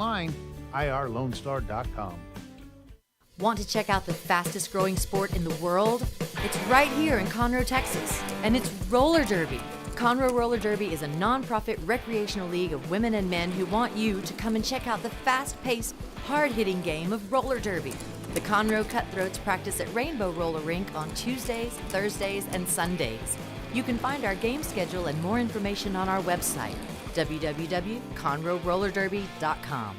online, irlonestar.com. Want to check out the fastest growing sport in the world? It's right here in Conroe, Texas, and it's roller derby. Conroe Roller Derby is a non-profit recreational league of women and men who want you to come and check out the fast-paced, hard-hitting game of roller derby. The Conroe Cutthroats practice at Rainbow Roller Rink on Tuesdays, Thursdays, and Sundays. You can find our game schedule and more information on our website, www.conroerollerderby.com.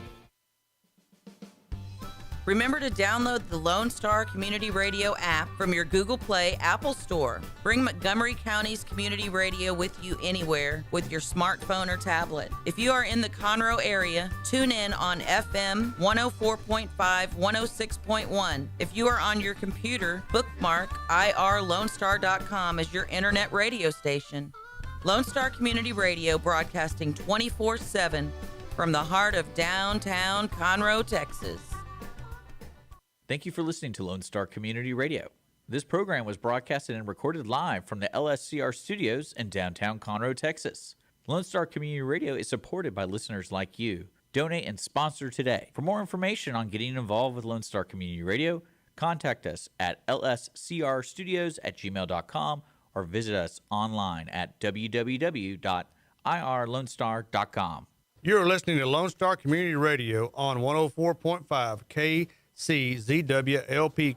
Remember to download the Lone Star Community Radio app from your Google Play Apple Store. Bring Montgomery County's community radio with you anywhere with your smartphone or tablet. If you are in the Conroe area, tune in on FM 104.5, 106.1. If you are on your computer, bookmark irlonestar.com as your internet radio station. Lone Star Community Radio, broadcasting 24/7 from the heart of downtown Conroe, Texas. Thank you for listening to Lone Star Community Radio. This program was broadcasted and recorded live from the LSCR studios in downtown Conroe, Texas. Lone Star Community Radio is supported by listeners like you. Donate and sponsor today. For more information on getting involved with Lone Star Community Radio, contact us at lscrstudios@gmail.com or visit us online at www.irlonestar.com. You're listening to Lone Star Community Radio on 104.5 KCZWLP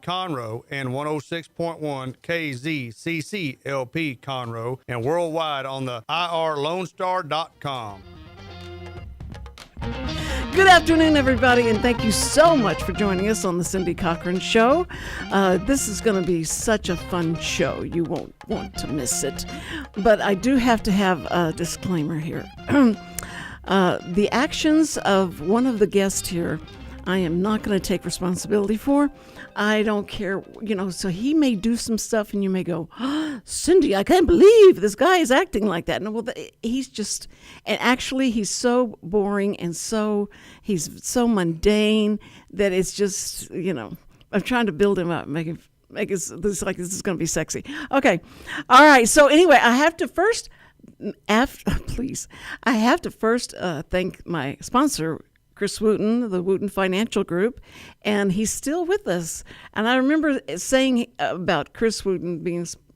Conroe and 106.1 KZCCLP Conroe and worldwide on the irlonestar.com. Good afternoon, everybody, and thank you so much for joining us on the Cindy Cochran Show. This is going to be such a fun show. You won't want to miss it. But I do have to have a disclaimer here. The actions of one of the guests here, I am not going to take responsibility for. I don't care, so he may do some stuff and you may go, oh, Cindy, I can't believe this guy is acting like that. No, well, he's just, and actually he's so boring and he's so mundane that it's just, I'm trying to build him up, make this like this is going to be sexy. Okay. All right. So anyway, I have to first thank my sponsor, Chris Wootton, the Wootton Financial Group, and he's still with us. And I remember saying about Chris Wootton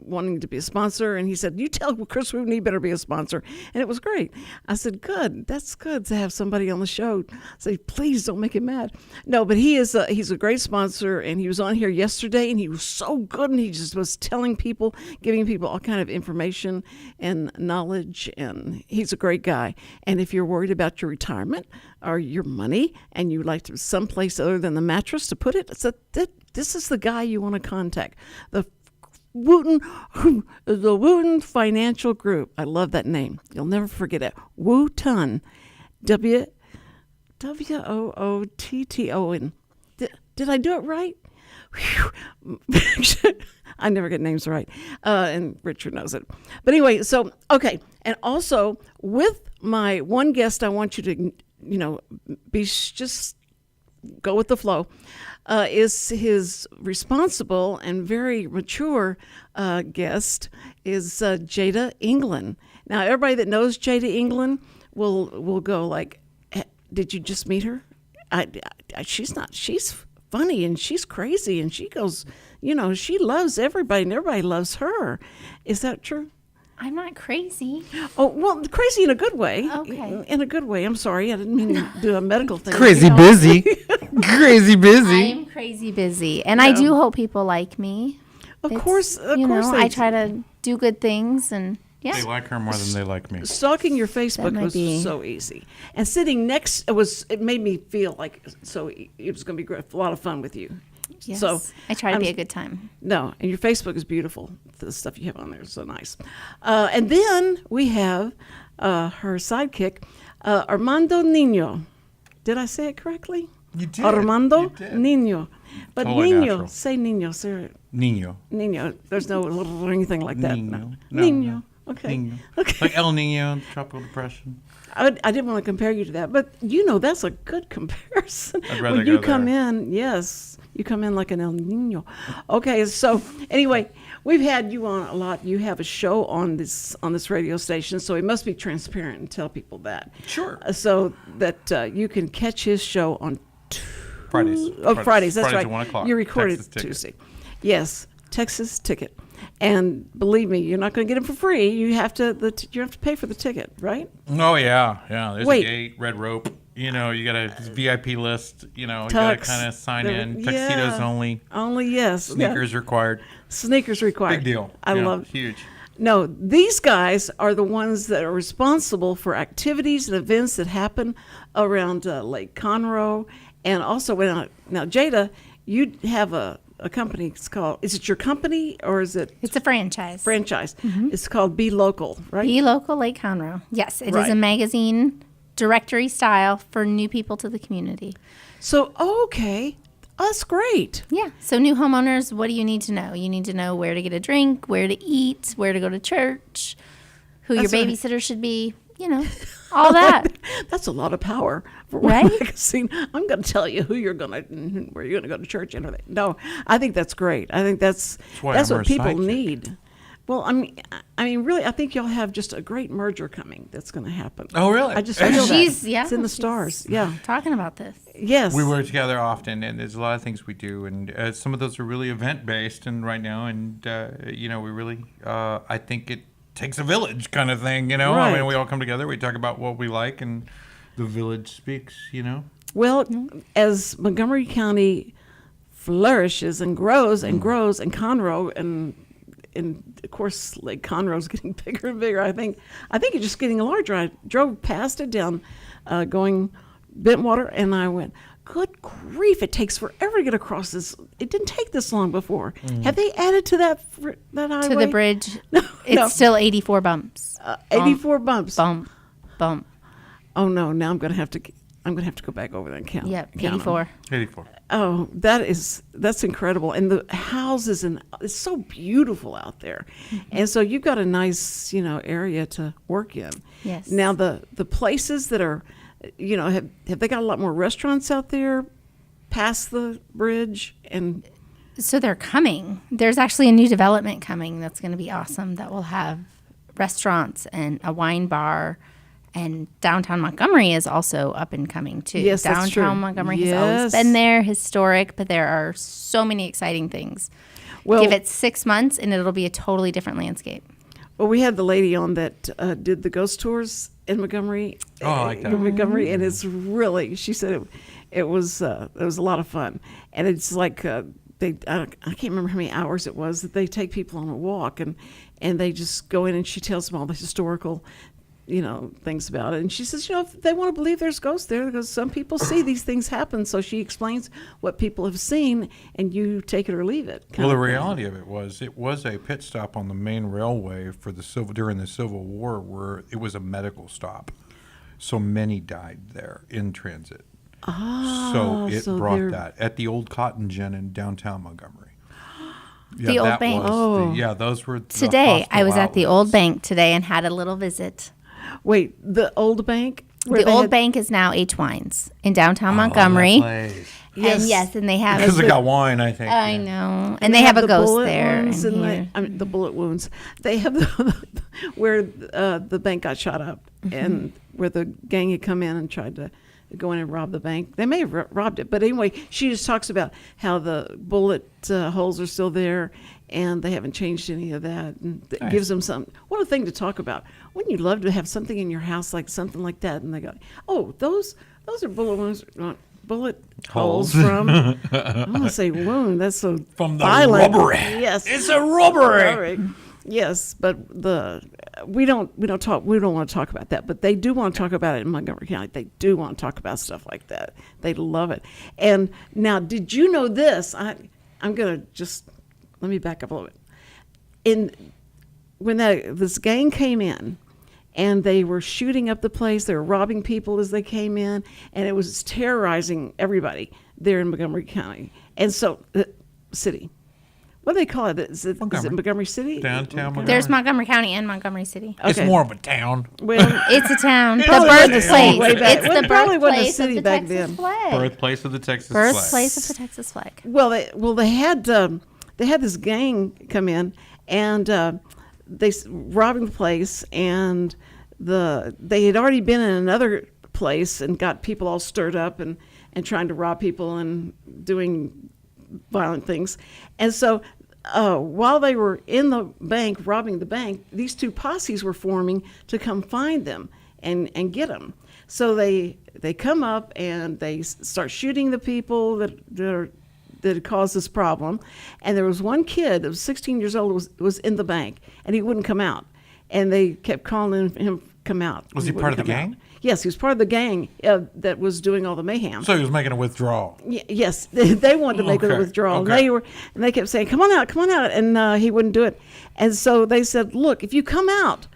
wanting to be a sponsor, and he said, you tell Chris Wootton he better be a sponsor. And it was great. I said, good. That's good to have somebody on the show. Say, please don't make him mad. No, but he's a great sponsor, and he was on here yesterday, and he was so good, and he just was telling people, giving people all kind of information and knowledge, and he's a great guy. And if you're worried about your retirement or your money, and you'd like to someplace other than the mattress to put it, this is the guy you want to contact. The Wootton Financial Group. I love that name. You'll never forget it. Wootton. W-O-O-T-T-O-N. Did I do it right? I never get names right. And Richard knows it. But anyway, so, okay. And also, with my one guest, I want you to, just go with the flow. Is his responsible and very mature guest is Jada England. Now, everybody that knows Jada England will go like, did you just meet her? She's funny and she's crazy and she goes, she loves everybody and everybody loves her. Is that true? I'm not crazy. Oh, well, crazy in a good way. Okay. In a good way. I'm sorry. I didn't mean to do a medical thing. Crazy busy. Crazy busy. I am crazy busy. And I do hope people like me. Of course. I try to do good things and yeah. They like her more than they like me. Stalking your Facebook was so easy. And sitting next, it made me feel like it was going to be a lot of fun with you. Yes, so I try to be a good time. No, and your Facebook is beautiful. The stuff you have on there is so nice. And then we have her sidekick, Armando Nino. Did I say it correctly? You did. Armando Nino. But totally Nino, natural. say Nino, sir. Nino. There's no little or anything like that. Nino. No. Nino. Okay. Nino. Okay. Like El Nino, tropical depression. I didn't want to compare you to that, but that's a good comparison. I'd rather when you go come there. in, yes, You come in like an El Nino. Okay, so anyway, we've had you on a lot. You have a show on this radio station, so we must be transparent and tell people that. Sure. So that you can catch his show on Fridays. Fridays. That's Fridays right. at 1 o'clock. You recorded Texas Ticket. Tuesday. Yes, Texas Ticket. And believe me, you're not going to get them for free. You have to pay for the ticket, right? Oh, yeah. There's Wait. a gate, red rope. You got a VIP list. You got to Tux. kind of sign in. Yeah. Tuxedos only. Only, yes. Sneakers required. Sneakers required. Big deal. I love it. Huge. No, these guys are the ones that are responsible for activities and events that happen around Lake Conroe. And also, now, Jada, you have a company. It's called, is it your company or is it? It's a franchise. It's called Be Local, right? Be Local Lake Conroe. Yes, it is Right. a magazine directory style for new people to the community. So, okay, that's great. Yeah. So new homeowners, what do you need to know? You need to know where to get a drink, where to eat, where to go to church, who That's your right. babysitter should be, all that. That's a lot of power for Right? one magazine. I'm going to tell you where you're going to go to church and everything. No, I think that's great. I think that's why what I'm her people sidekick. need. Well, I mean, really, I think y'all have just a great merger coming. That's going to happen. Oh, really? I just feel that. She's- yeah, it's in the she's- stars. Yeah. Talking about this. Yes. We work together often, and there's a lot of things we do, and some of those are really event-based and right now, and, we really, I think it takes a village kind of thing, I Right. mean, we all come together, we talk about what we like, and the village speaks, Well, as Montgomery County flourishes and grows and grows, and Conroe and of course Lake Conroe's getting bigger and bigger. I think it's just getting larger. I drove past it down, going Bentwater, and I went, "Good grief! It takes forever to get across this. It didn't take this long before. Have they added to that highway? To the bridge, No, it's no. still 84 bumps. 84 bumps. Bump, bump. Oh no! Now I'm gonna have to go back over there and count. Yep, count 'em. 84. 84. Oh, that's incredible. And the houses, and it's so beautiful out there. And so you've got a nice, area to work in. Yes. Now the places that are, have they got a lot more restaurants out there past the bridge? And So they're coming. There's actually a new development coming that's going to be awesome that will have restaurants and a wine bar. And downtown Montgomery is also up and coming too. Yes, that's true. Downtown Montgomery has Yes. always been there, historic, but there are so many exciting things. Well, Give it 6 months and it'll be a totally different landscape. well, we had the lady on that did the ghost tours in Montgomery. Oh, I like that. In Montgomery, and it's really. She said it was a lot of fun, and it's like I can't remember how many hours it was that they take people on a walk, and they just go in, and she tells them all the historical things about it. And she says, if they want to believe there's ghosts there, because some people see these things happen. So she explains what people have seen, and you take it or leave it. Well, the reality of it was a pit stop on the main railway for during the Civil War, where it was a medical stop. So many died there in transit. So it so brought they're- that at the old cotton gin in downtown Montgomery. The old that bank. was those were the Today, I was hospital at the outlets. old bank today and had a little visit. Wait, the old bank? Where The they old had- bank is now H Wines in downtown Montgomery. Yes. And they have Because it got wine, I think. I know. And they have a the ghost bullet there. wounds and and here. the bullet wounds. They have where the bank got shot up, and where the gang had come in and tried to go in and rob the bank. They may have robbed it, but anyway, she just talks about how the bullet holes are still there, and they haven't changed any of that. And it gives them what a thing to talk about. Wouldn't you love to have something in your house like something like that? And they go, "Oh, those are bullet wounds." Bullet holes from. I want to say wound. That's so From the violent. robbery. Yes, It's a robbery. robbery. Yes, but we don't want to talk about that. But they do want to talk about it in Montgomery County. They do want to talk about stuff like that. They love it. And now, did you know this? I'm gonna just let me back up a little bit. When this gang came in, and they were shooting up the place. They were robbing people as they came in, and it was terrorizing everybody there in Montgomery County. And so, city. what do they call it? Is it Montgomery City? Downtown Montgomery. There's Montgomery County and Montgomery City. It's more of a town. Well, It's a town. The Probably wasn't a birthplace. city way back. It's Well, the it probably wasn't a birthplace city of the back Texas then. flag. Birthplace of the Texas flag. Birthplace of the Texas flag. well, they had this gang come in and they robbing the place, and they had already been in another place and got people all stirred up and trying to rob people and doing violent things. And so while they were in the bank robbing the bank, these two posses were forming to come find them and get them. So they come up and they start shooting the people that had caused this problem. And there was one kid that was 16 years old was in the bank, and he wouldn't come out. And they kept calling him come out. Was he part of the gang? Yes, he was part of the gang that was doing all the mayhem. So he was making a withdrawal. Yes, they wanted to make a Okay, withdrawal. okay. And they kept saying, "Come on out," and he wouldn't do it. And so they said, "Look, if you come out,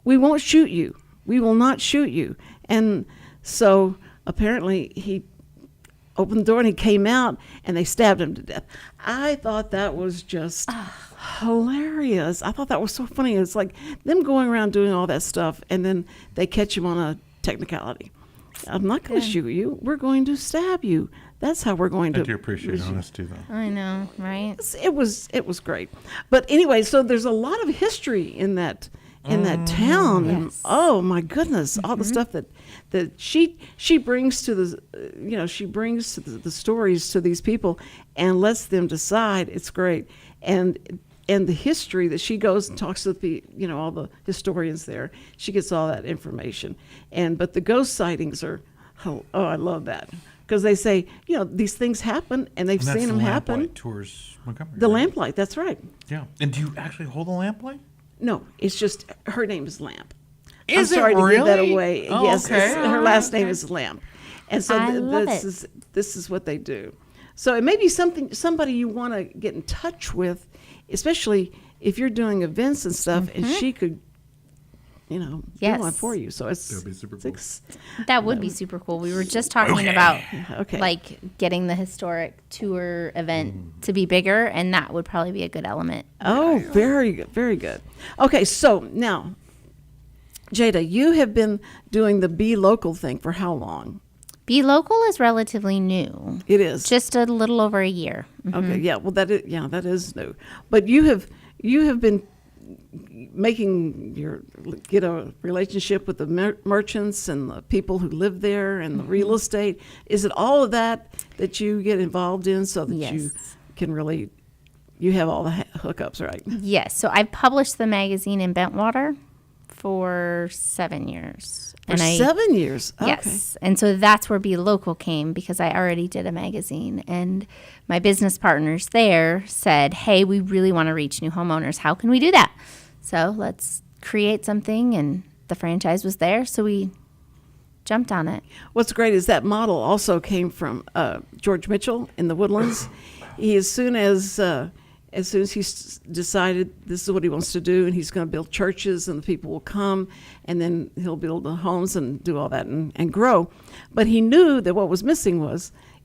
we won't shoot you. We will not shoot you." And so apparently he opened the door and he came out, and they stabbed him to death. I thought that was just hilarious. I thought that was so funny. It's like them going around doing all that stuff, and then they catch him on a technicality. I'm not going to shoot you. We're going to stab you. That's how we're going to. I do appreciate honesty, though. I know, right? It was great. But anyway, so there's a lot of history in that town. And, Yes. oh my goodness, all the stuff that she brings to the stories to these people and lets them decide. It's great. And the history that she goes and talks to all the historians there. She gets all that information. But the ghost sightings are, I love that. Because they say, these things happen, and they've And that's seen the them happen. Lamplight Tours Montgomery. The right? lamplight, that's right. Yeah. And do you actually hold a lamplight? No, it's just her name is Lamp. Is I'm it sorry to give that really? away. Oh, Yes, okay. her last name is Lamp, and so I love this is what they do. So it may be somebody you want to get in touch with, especially if you're doing events and stuff, and she could, do Yes. one for you. So it's That'd be super cool. That would be super cool. We were just talking about Okay. like getting the historic tour event to be bigger, and that would probably be a good element. Oh, very good, very good. Okay, so now, Jada, you have been doing the Be Local thing for how long? Be Local is relatively new, It is just a little over a year. Okay, yeah, well, that is new. But you have been get a relationship with the merchants and the people who live there and the real estate. Is it all of that you get involved in so that you Yes. can really, you have all the hookups, right? Yes. So I published the magazine in Bentwater for 7 years. For 7 years. Okay. Yes. And so that's where Be Local came, because I already did a magazine. And my business partners there said, hey, we really want to reach new homeowners. How can we do that? So let's create something. And the franchise was there. So we jumped on it. What's great is that model also came from George Mitchell in the Woodlands. As soon as he decided this is what he wants to do, and he's going to build churches, and the people will come, and then he'll build the homes and do all that and grow. But he knew that what was missing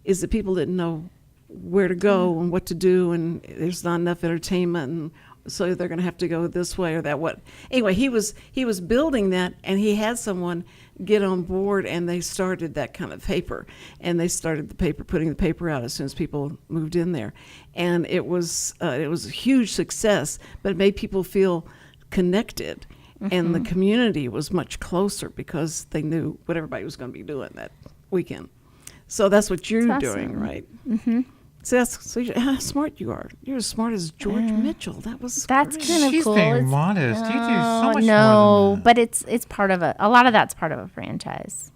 is that people didn't know where to go and what to do, and there's not enough entertainment, and so they're going to have to go this way or that way. Anyway, he was building that, and he had someone get on board, and they started that kind of paper, and they started putting the paper out as soon as people moved in there, and it was a huge success, but it made people feel connected, and the community was much closer because they knew what everybody was going to be doing that weekend. So that's what you're That's doing, awesome. right? Mm-hmm. So how smart you are. You're as smart as George Mitchell. That's That's great. kind of She's cool. being It's- modest. You do so much no, more than that. but it's part of a lot of that's part of a franchise.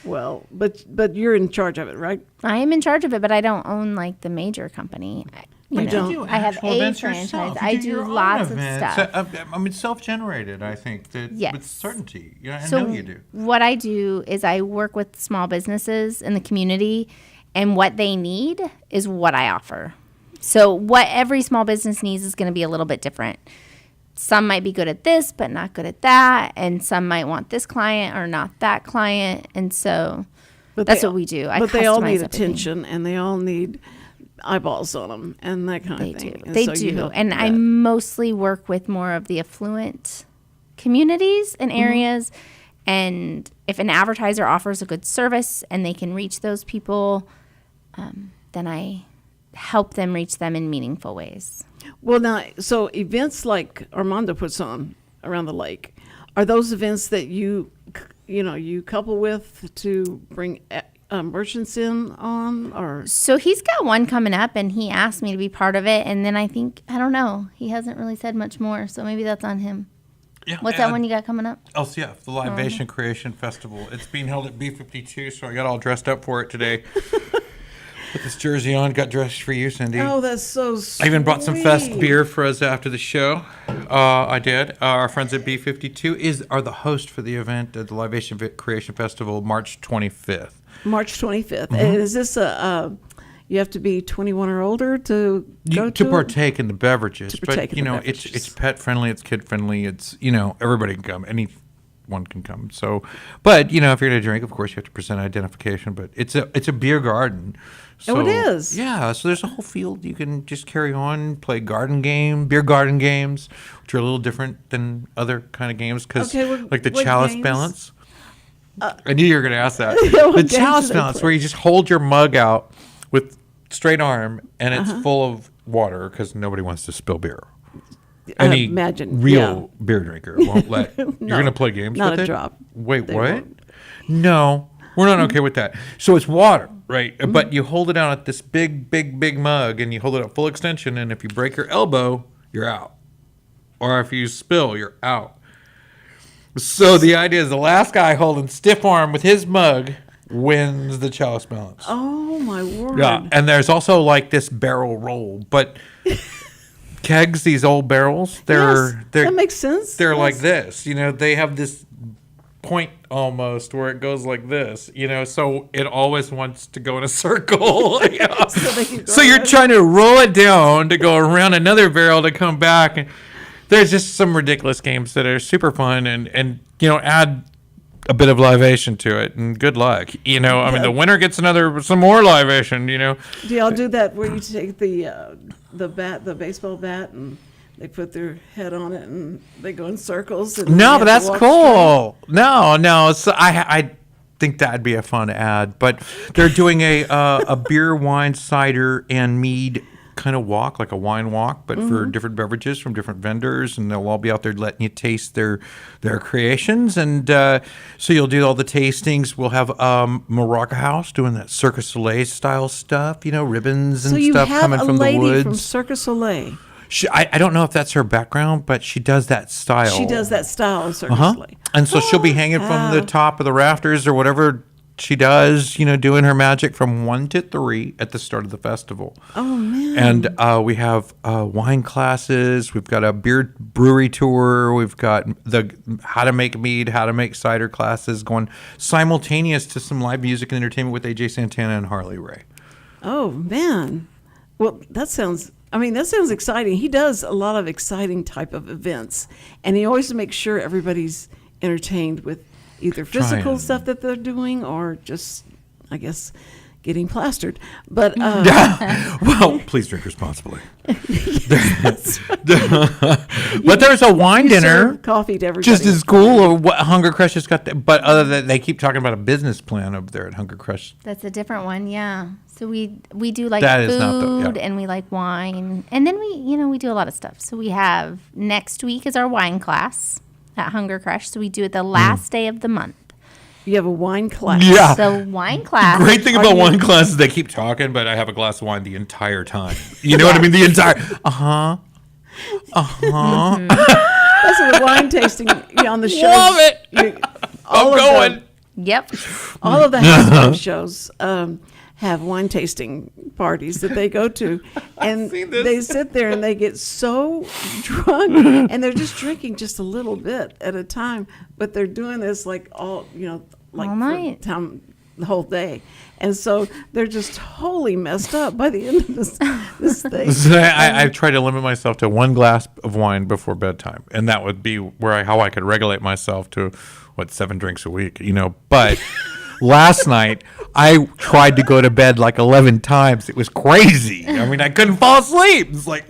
Well, but you're in charge of it, right? I am in charge of it, but I don't own like the major company. You don't. do I have actual a events franchise. yourself. You I do do your own lots of events. stuff. I mean, self-generated, I think, with Yes. certainty. I So know you do. what I do is I work with small businesses in the community, and what they need is what I offer. So what every small business needs is going to be a little bit different. Some might be good at this, but not good at that. And some might want this client or not that client. And so that's what we do. I But they all customize need everything. attention, and they all need eyeballs on them and that kind They of thing. do. And They so you do. help And with I that. mostly work with more of the affluent communities and Mm-hmm. areas. And if an advertiser offers a good service and they can reach those people, then I help them reach them in meaningful ways. Well, now, so events like Armando puts on around the lake, are those events that you couple with to bring merchants in on, or? So he's got one coming up, and he asked me to be part of it. And then I don't know. He hasn't really said much more, so maybe that's on him. Yeah, What's that one you got coming up? LCF, the Libation Creation Festival. It's being held at B52, so I got all dressed up for it today. Put this jersey on, got dressed for you, Cindy. Oh, that's so sweet. I even brought some Fest beer for us after the show. I did. Our friends at B52 are the host for the event at the Libation Creation Festival, March 25th. March 25th. And is this you have to be 21 or older to go to it? partake in the beverages. To partake but in you the know, beverages. it's pet friendly, it's kid friendly. It's everybody can come. Anyone can come. So, but if you're gonna drink, of course you have to present identification. But it's a beer garden. So, Oh, it is? Yeah. So there's a whole field you can just carry on, play beer garden games, which are a little different than other kind of games because like the what chalice games? balance. I knew you were going to ask that. What The games chalice do they balance, play? where you just hold your mug out with straight arm and it's full of water because nobody wants to spill beer. Any imagine, real beer drinker won't let. You're going to play games not with a it? drop. Wait, They what? won't. No, we're not okay with that. So it's water, right? But you hold it out at this big mug and you hold it at full extension. And if you break your elbow, you're out. Or if you spill, you're out. So the idea is the last guy holding stiff arm with his mug wins the chalice balance. Oh, my word. Yeah, and there's also like this barrel roll, but kegs, these old barrels, they're that makes sense. They're Yes. like this, they have this point almost where it goes like this, so it always wants to go in a circle. they can go So you're around. trying to roll it down to go around another barrel to come back, and there's just some ridiculous games that are super fun and add a bit of libation to it, and good luck. I mean, the winner gets some more libation. Do y'all do that where you take the baseball bat, and they put their head on it and they go in circles? And No, you but have to that's walk cool. No. So I think that'd be a fun ad. But they're doing a beer, wine, cider, and mead kind of walk, like a wine walk, but for different beverages from different vendors, and they'll all be out there letting you taste their creations. And so you'll do all the tastings. We'll have Maraca House doing that Cirque du Soleil style stuff, ribbons and So you stuff have coming a from the lady woods. from Cirque du Soleil. I don't know if that's her background, but she does that style. She does that style of Cirque du Soleil. And so she'll be hanging from the top of the rafters or whatever she does, doing her magic from 1 to 3 at the start of the festival. Oh, man. And we have wine classes. We've got a beer brewery tour. We've got the how to make mead, how to make cider classes going simultaneous to some live music and entertainment with AJ Santana and Harley Ray. Oh, man. Well, that sounds exciting. He does a lot of exciting type of events, and he always makes sure everybody's entertained with either physical Trying. stuff that they're doing or just, I guess, getting plastered. But Well, please drink responsibly. But there's a wine you dinner. serve coffee to everybody. Just as cool, or what Hunger Crush has got. But other than they keep talking about a business plan over there at Hunger Crush. That's a different one, yeah. So we do like That is food not the- yeah. and we like wine, and then we do a lot of stuff. So we have next week is our wine class at Hunger Crush. So we do it the last day of the month. You have a wine class. Yeah. So wine class. Great thing about wine classes, they keep talking, but I have a glass of wine the entire time. You know what I mean? The entire. That's a wine tasting on the show. Love it. I'm going. Yep. All of the housewife shows have wine tasting parties that they go to, and they sit there and they get so drunk, and they're just drinking just a little bit at a time, but they're doing this like all All night. the whole day, and so they're just totally messed up by the end of this thing. So I try to limit myself to 1 glass of wine before bedtime, and that would be how I could regulate myself to 7 drinks a week, But Last night, I tried to go to bed like 11 times. It was crazy. I mean, I couldn't fall asleep. It's like,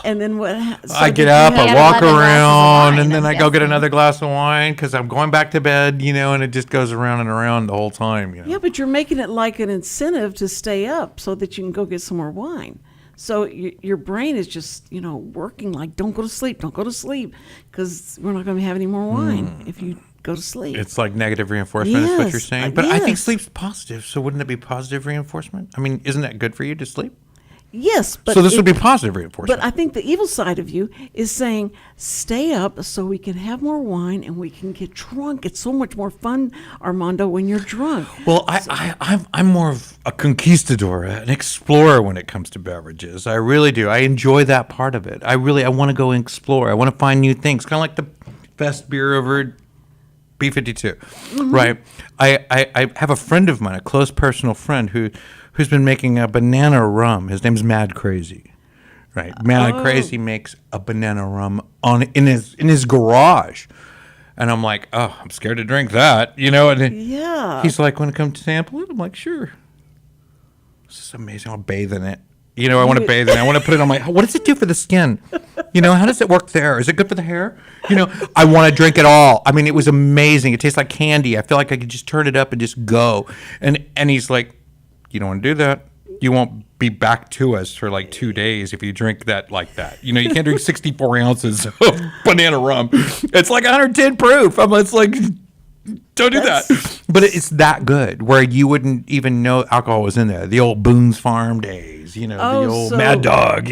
And then what? So I did get you up, have- I walk 11 glasses of around, wine, and then I'm I go get guessing. another glass of wine because I'm going back to bed, and it just goes around and around the whole time. Yeah, but you're making it like an incentive to stay up so that you can go get some more wine. So your brain is just, working like, don't go to sleep, because we're not going to have any more wine if you go to sleep. It's like negative reinforcement is what you're Yes, saying. But I think yes. sleep's positive, so wouldn't it be positive reinforcement? I mean, isn't that good for you to sleep? Yes, but So this would be positive reinforcement. But I think the evil side of you is saying, stay up so we can have more wine and we can get drunk. It's so much more fun, Armando, when you're drunk. Well, I'm more of a conquistador, an explorer when it comes to beverages. I really do. I enjoy that part of it. I want to go and explore. I want to find new things, kind of like the best beer over B52, right? I have a friend of mine, a close personal friend, who's been making a banana rum. His name's Mad Crazy, right? Mad Crazy makes a banana rum in his garage. And I'm like, oh, I'm scared to drink that, And Yeah. he's like, want to come sample it? I'm like, sure. This is amazing. I want to bathe in it. I want to bathe in it. I want to put it on my. What does it do for the skin? How does it work there? Is it good for the hair? I want to drink it all. I mean, it was amazing. It tastes like candy. I feel like I could just turn it up and just go. And he's like, you don't want to do that. You won't be back to us for like 2 days if you drink that like that. You can't drink 64 ounces of banana rum. It's like 110 proof. It's like, don't do that. But it's that good where you wouldn't even know alcohol was in there. The old Boone's Farm days, the old Mad Dog,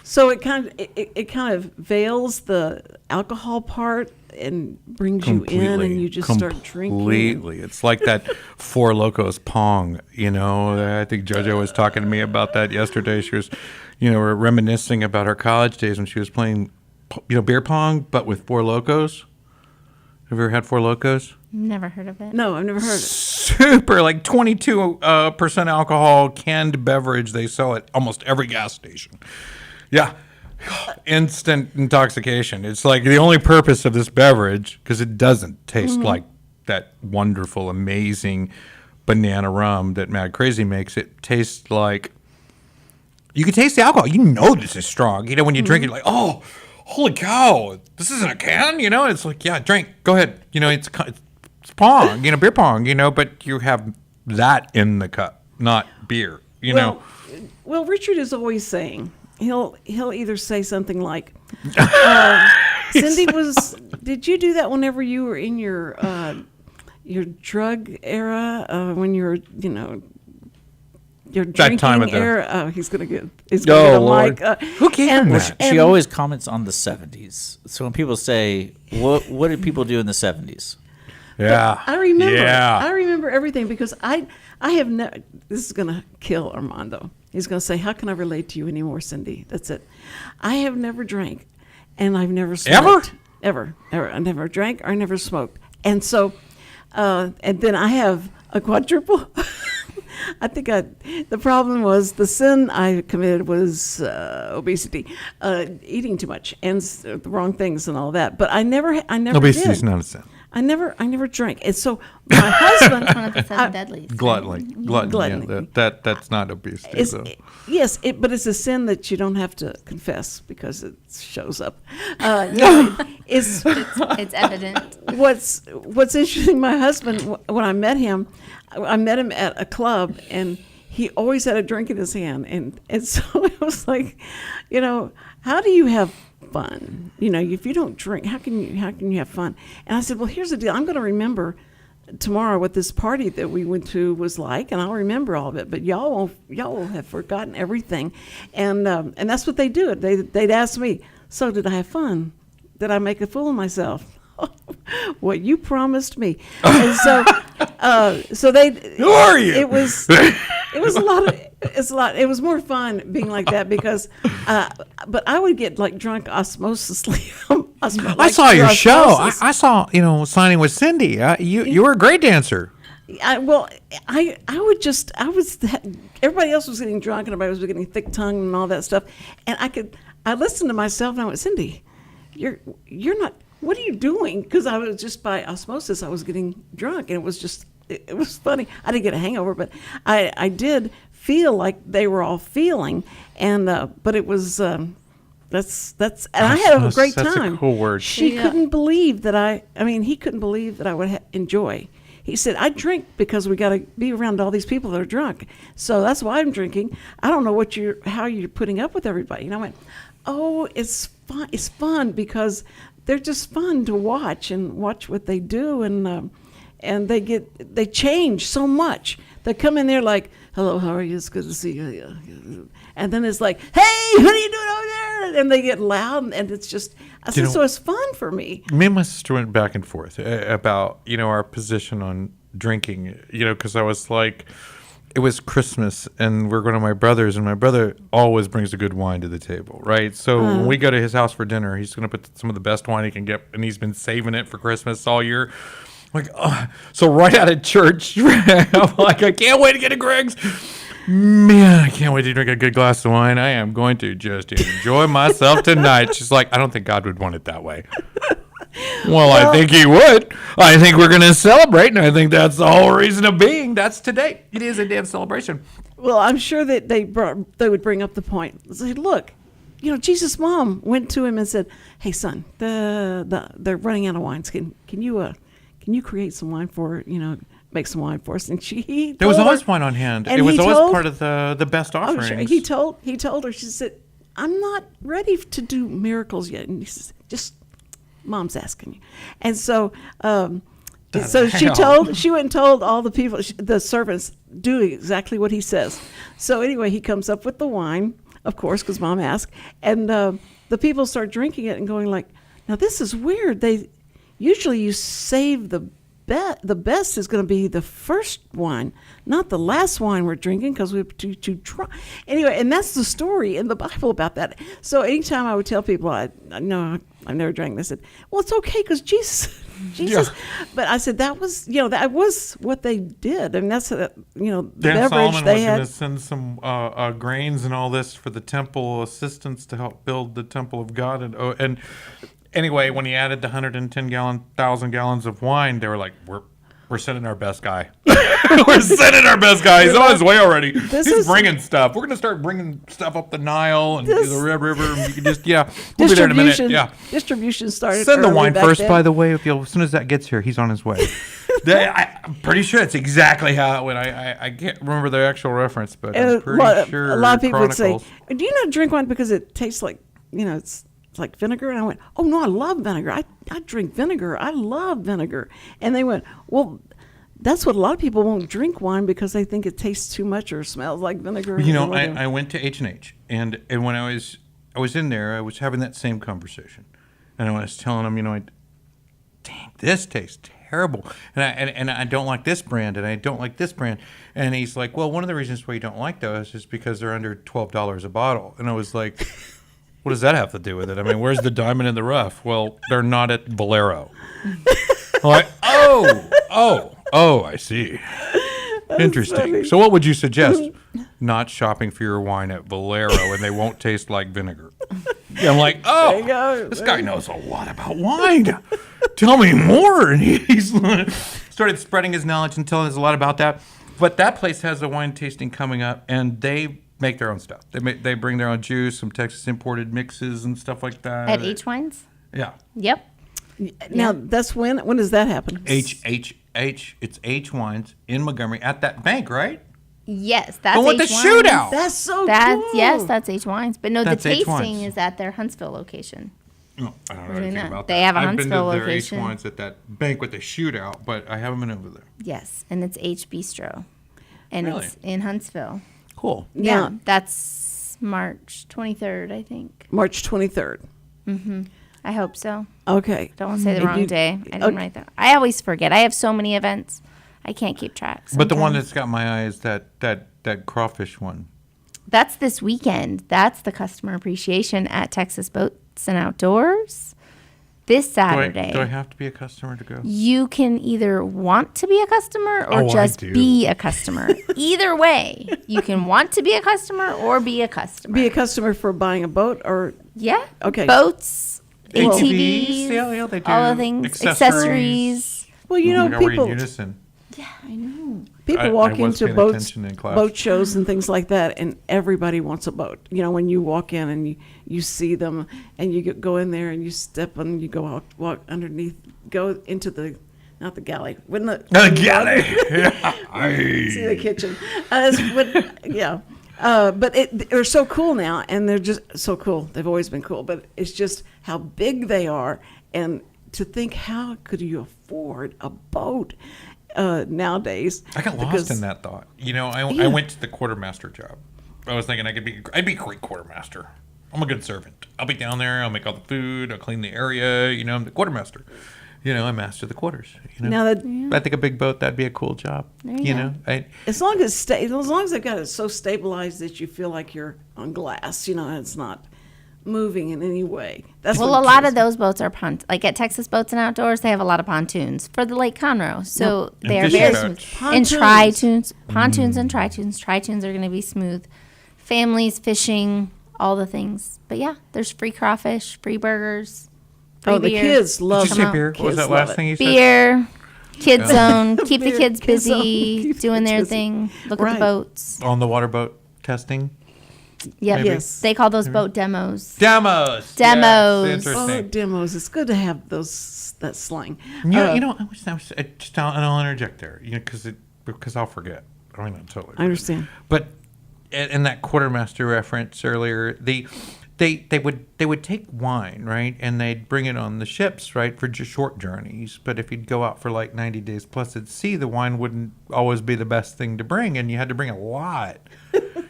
So it kind of veils the alcohol part and brings you in, and you just start drinking. Completely. It's like that Four Locos Pong, I think JoJo was talking to me about that yesterday. She was, reminiscing about her college days when she was playing, beer pong, but with Four Locos. Have you ever had Four Locos? Never heard of it. No, I've never heard of it. Super, like 22% alcohol canned beverage. They sell at almost every gas station. Yeah. Instant intoxication. It's like the only purpose of this beverage, because it doesn't taste like that wonderful, amazing banana rum that Mad Crazy makes. It tastes like, you can taste the alcohol. This is strong. When you drink it, like, oh, holy cow, this isn't a can, It's like, yeah, drink, go ahead. It's pong, beer pong, but you have that in the cup, not beer, Well, Richard is always saying, he'll either say something like, Cindy did you do that whenever you were in your drug era, when you were, your drinking time of the- era? Oh, he's gonna get a Lord. mic. Who can Well, that? she always comments on the 70s. So when people say, what did people do in the 70s? Yeah. I remember. Yeah. I remember everything because I have never. This is gonna kill Armando. He's gonna say, "How can I relate to you anymore, Cindy?" That's it. I have never drank, and I've never smoked. Ever. I never drank or I never smoked, and so, and then I have a quadruple. I think the problem was the sin I committed was obesity, eating too much and the wrong things and all that. But I never Obesity did. is not a sin. I never drank. And so my husband, One of the seven deadlies. Gluttony. Gluttony. Yeah, that's not obesity. though. yes, but it's a sin that you don't have to confess because it shows up. No, it's It's evident. what's interesting. My husband, when I met him at a club, and he always had a drink in his hand, and so it was like, how do you have fun? If you don't drink, how can you have fun? And I said, well, here's the deal. I'm going to remember tomorrow what this party that we went to was like, and I'll remember all of it. But y'all will have forgotten everything, and that's what they do. They'd ask me, so did I have fun? Did I make a fool of myself? What you promised me. And so they. Who are you? It was a lot. It was more fun being like that because, but I would get like drunk osmosisly. I saw your show. I saw, Signing with Cindy. You were a great dancer. Everybody else was getting drunk and everybody was getting thick tongue and all that stuff. And I listened to myself and I went, Cindy, you're not what are you doing? Because I was just by osmosis, I was getting drunk, and it was funny. I didn't get a hangover, but I did feel like they were all feeling, and but it was that's and I had a great time. That's a cool word. She couldn't believe that he couldn't believe that I would enjoy. He said, I drink because we got to be around all these people that are drunk. So that's why I'm drinking. I don't know how you're putting up with everybody. And I went, oh, it's fun. It's fun because they're just fun to watch what they do. And they change so much. They come in there like, hello, how are you? It's good to see you. And then it's like, hey, what are you doing over there? And they get loud, and it's just, so it's fun for me. Me and my sister went back and forth about, our position on drinking, because I was like, it was Christmas, and we're going to my brother's, and my brother always brings a good wine to the table, right? So when we go to his house for dinner, he's going to put some of the best wine he can get, and he's been saving it for Christmas all year. Like, so right out of church, I'm like, I can't wait to get to Greg's. Man, I can't wait to drink a good glass of wine. I am going to just enjoy myself tonight. She's like, I don't think God would want it that way. Well, I think he would. I think we're going to celebrate, and I think that's the whole reason of being. That's today. It is a damn celebration. Well, I'm sure that they would bring up the point. Say, look, Jesus' mom went to him and said, hey, son, they're running out of wines. Can you create some wine make some wine for us? And there was always wine on hand. It was always part of the best offerings. Sure. He told her, she said, I'm not ready to do miracles yet. And he says, just Mom's asking you. And so she went and told all the people, the servants, do exactly what he says. So anyway, he comes up with the wine, of course, because Mom asked, and the people start drinking it and going like, now this is weird. Usually you save the best is going to be the first wine, not the last wine we're drinking because we're too drunk. Anyway, and that's the story in the Bible about that. So anytime I would tell people, I never drank, they said, well, it's okay because Jesus. Yeah. But I said that was what they did. I mean, that's the beverage Solomon they was had. going to send some grains and all this for the temple assistants to help build the temple of God, and anyway, when he added the 110,000 gallons of wine, they were like, we're sending our best guy. We're sending our best guy. He's on his way already. He's bringing stuff. We're going to start bringing stuff up the Nile and the river. And you can just, we'll be there in a minute. Yeah. Distribution started. Send the wine first, then. By the way. As soon as that gets here, he's on his way. I'm pretty sure it's exactly how it went. I can't remember the actual reference, but I'm pretty sure. A lot of people would say, do you not drink wine because it tastes like, it's like vinegar? And I went, oh no, I love vinegar. I drink vinegar. I love vinegar. And they went, well, that's what a lot of people won't drink wine because they think it tastes too much or smells like vinegar. I went to H&H, and when I was in there, I was having that same conversation, and I was telling them, dang, this tastes terrible, and I don't like this brand, and I don't like this brand, and he's like, well, one of the reasons why you don't like those is because they're under $12 a bottle, and I was like, what does that have to do with it? I mean, where's the diamond in the rough? Well, they're not at Valero. I'm like, oh, I see. Interesting. Funny. So what would you suggest? Not shopping for your wine at Valero, and they won't taste like vinegar. Yeah, I'm like, this guy knows a lot about wine. Tell me more. And he's started spreading his knowledge and telling us a lot about that. But that place has a wine tasting coming up, and they make their own stuff. They bring their own juice, some Texas imported mixes and stuff like that. At H Wines? Yeah. Yep. Now, that's when does that happen? It's H Wines in Montgomery at that bank, right? Yes, that's with H the Wines. shootout. That's so cool. Yes, that's H Wines. But no, That's the H tasting Wines. is at their Huntsville location. No, I don't know anything about They that. have a I've Huntsville been to their location. H Wines at that bank with the shootout, but I haven't been over there. Yes, and it's H Bistro. And Really? it's in Huntsville. Cool. Yeah, that's March 23rd, I think. March 23rd. I hope so. Okay. Don't want to say the And wrong you- day. I didn't write that. I always forget. I have so many events. I can't keep track. But the one sometimes. that's got my eye is that crawfish one. That's this weekend. That's the customer appreciation at Texas Boats and Outdoors this Saturday. Do I have to be a customer to go? You can either want to be a customer or Oh, I just do. be a customer. Either way, you can want to be a customer or be a customer. Be a customer for buying a boat or Yeah. Okay. Boats, ATVs, yeah, they do. all the things, accessories. Well, you know, we're in people unison. people I walk was into paying boat attention in class. shows and things like that, and everybody wants a boat. You know, when you walk in and you see them, and you go in there and you step on, you go out, walk underneath, go into the, not the galley, when the Galley. see the kitchen. But they're so cool now, and they're just so cool. They've always been cool, but it's just how big they are, and to think, how could you afford a boat nowadays? I got lost in that thought. You know, I went to the quartermaster job. I was thinking I'd be a great quartermaster. I'm a good servant. I'll be down there. I'll make all the food. I'll clean the area. You know, I'm the quartermaster. You know, I master the quarters. You know, I think a big boat, that'd be a cool job. You know, as long as they've got it so stabilized that you feel like you're on glass, you know, and it's not moving in any way. That's Well, a lot of those boats are like at Texas Boats and Outdoors, they have a lot of pontoons for the Lake Conroe. So they are very smooth. And pontoons and tritunes. Tritunes are going to be smooth. Families, fishing, all the things. But yeah, there's free crawfish, free burgers. the kids love. Did you say beer? What was that last thing you said? Beer, kids zone, keep the Beer, kids kids zone, busy, keep the doing kids their busy. thing. Look Right. at the boats. On the water boat testing? Yep. Maybe? Yes. They call those boat demos. Demos. Demos. Yes, interesting. Oh, demos. It's good to have that slang. You know, I'll interject there, you know, because I'll forget. I mean, totally. I understand. But in that quartermaster reference earlier, they would take wine, right, and they'd bring it on the ships, right, for just short journeys. But if you'd go out for like 90 days plus at sea, the wine wouldn't always be the best thing to bring, and you had to bring a lot.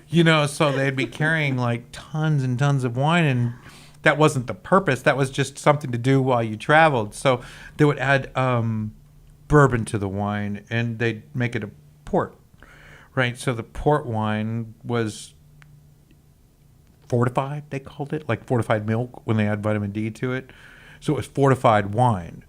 You know, so they'd be carrying like tons and tons of wine, and that wasn't the purpose. That was just something to do while you traveled. So they would add bourbon to the wine, and they'd make it a port, right? So the port wine was fortified, they called it, like fortified milk when they add vitamin D to it. So it was fortified wine.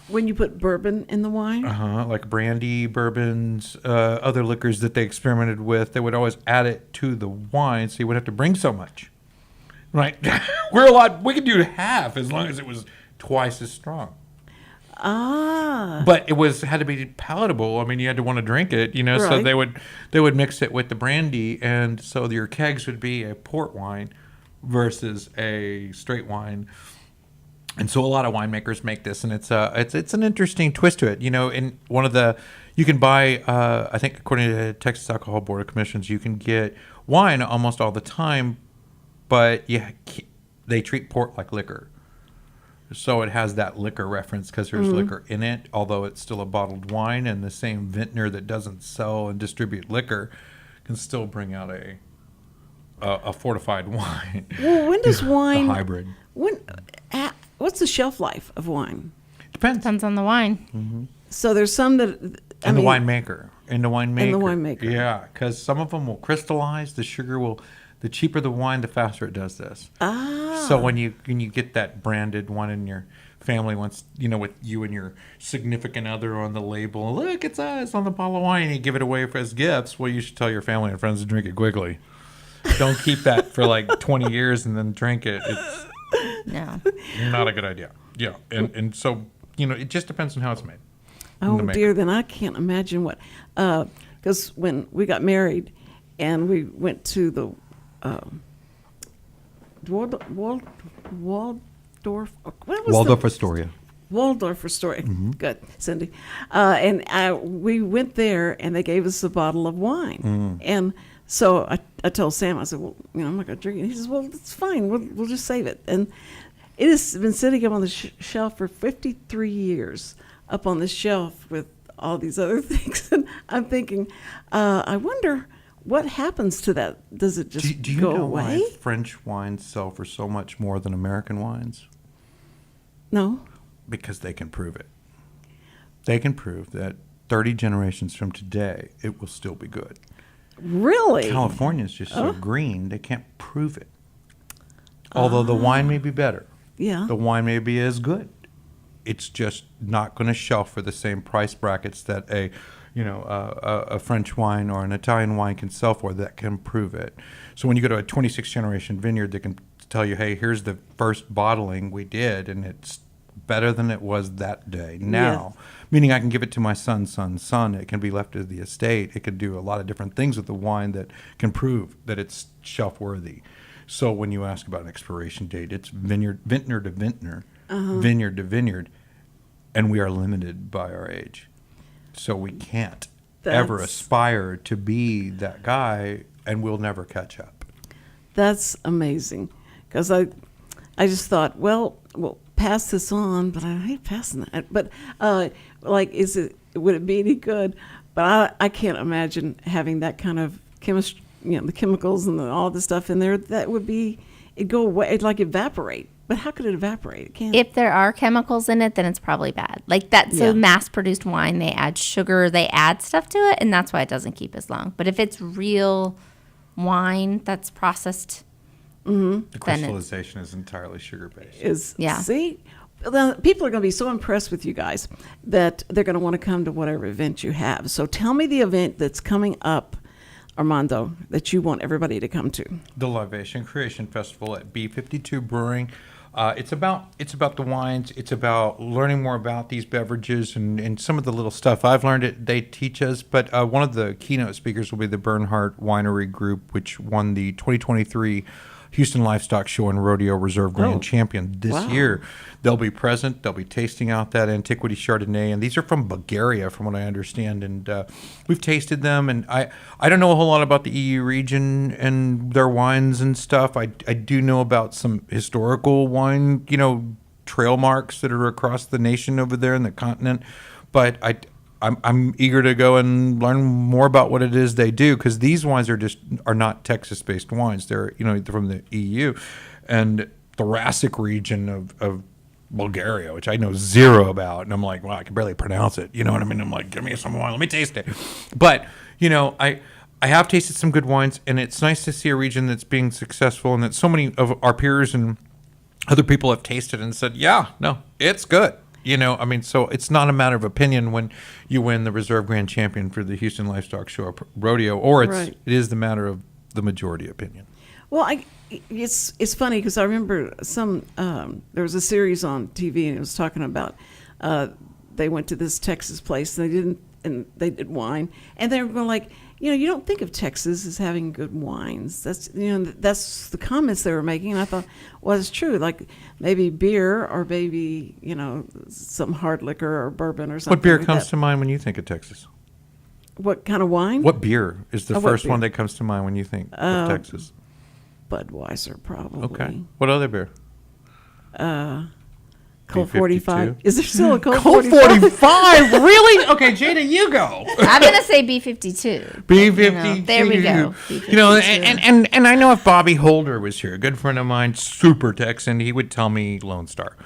When you put bourbon in the wine? Like brandy, bourbons, other liquors that they experimented with, they would always add it to the wine, so you would have to bring so much. Right? We could do half as long as it was twice as strong. But it had to be palatable. I mean, you had to want to drink it, you know, so Right. they would mix it with the brandy, and so your kegs would be a port wine versus a straight wine. And so a lot of winemakers make this, and it's an interesting twist to it. You know, in one of you can buy, I think according to the Texas Alcohol Board of Commissions, you can get wine almost all the time, but they treat port like liquor. So it has that liquor reference because there's liquor in it, although it's still a bottled wine, and the same vintner that doesn't sell and distribute liquor can still bring out a fortified wine. Well, when does wine? The hybrid. What's the shelf life of wine? Depends on the wine. So there's some that. The winemaker. And the winemaker. Yeah. Yeah, because some of them will crystallize. The sugar will. The cheaper the wine, the faster it does this. So when you get that branded one in your family wants, you know, with you and your significant other on the label, look, it's us on the bottle of wine, and you give it away as gifts. Well, you should tell your family and friends to drink it quickly. Don't keep that for like 20 years and then drink it. It's not a good idea. Yeah, and so, you know, it just depends on how it's made. Oh dear, then I can't imagine what. Because when we got married, and we went to the Waldorf. What was Waldorf Astoria. Waldorf Astoria. Good, Cindy. And we went there, and they gave us a bottle of wine. And so I told Sam, I said, well, you know, I'm not going to drink it. He says, well, it's fine. We'll just save it. And it has been sitting up on the shelf for 53 years, up on the shelf with all these other things. And I'm thinking, I wonder what happens to that. Does it just do you go know away? why French wines sell for so much more than American wines? No. Because they can prove it. They can prove that 30 generations from today, it will still be good. Really? California is just so green, they can't prove it. Although the wine may be better. Yeah. The wine may be as good. It's just not going to shelf for the same price brackets that a French wine or an Italian wine can sell for that can prove it. So when you go to a 26 generation vineyard that can tell you, hey, here's the first bottling we did, and it's better than it was that day. Now, meaning I can give it to my son's son. It can be left to the estate. It could do a lot of different things with the wine that can prove that it's shelf worthy. So when you ask about an expiration date, it's vintner to vintner, vineyard to vineyard, and we are limited by our age. So we can't ever aspire to be that guy, and we'll never catch up. That's amazing, because I just thought, well, we'll pass this on, but I hate passing that. But would it be any good? But I can't imagine having that kind of chemistry, the chemicals and all the stuff in there. That would be, it'd go away, it'd like evaporate. But how could it evaporate? It can't. If there are chemicals in it, then it's probably bad. Like that, so mass-produced wine, they add sugar, they add stuff to it, and that's why it doesn't keep as long. But if it's real wine that's processed, the crystallization is entirely sugar-based. See? Well, people are going to be so impressed with you guys that they're going to want to come to whatever event you have. So tell me the event that's coming up, Armando, that you want everybody to come to. The Libation Creation Festival at B52 Brewing. It's about the wines. It's about learning more about these beverages and some of the little stuff I've learned. They teach us. But one of the keynote speakers will be the Bernhardt Winery Group, which won the 2023 Houston Livestock Show and Rodeo Reserve Grand Champion this year. They'll be present. They'll be tasting out that Antiquity Chardonnay, and these are from Bulgaria, from what I understand. And we've tasted them, and I don't know a whole lot about the EU region and their wines and stuff. I do know about some historical wine, trail marks that are across the nation over there in the continent, but I'm eager to go and learn more about what it is they do, because these wines are not Texas-based wines. They're from the EU and Thoracic region of Bulgaria, which I know zero about, and I'm like, well, I can barely pronounce it. You know what I mean? I'm like, give me some wine, let me taste it. But I have tasted some good wines, and it's nice to see a region that's being successful, and that so many of our peers and other people have tasted and said, yeah, no, it's good. So it's not a matter of opinion when you win the Reserve Grand Champion for the Houston Livestock Show Rodeo, or it is the matter of the majority opinion. Well, it's funny because I remember there was a series on TV, and it was talking about they went to this Texas place and they did wine, and they were going like, you don't think of Texas as having good wines. That's the comments they were making, and I thought, well, it's true. Like maybe beer, or maybe some hard liquor or bourbon or something. What beer like comes that. to mind when you think of Texas? What kind of wine? What beer is the first one that comes to mind when you think of Texas? Budweiser, probably. Okay. What other beer? Colt 45. Is there still a Colt 45? Really? Okay, Jada, you go. I'm going to say B52. B52. There we go. B52. And I know if Bobby Holder was here, a good friend of mine, super Texan, he would tell me Lone Star.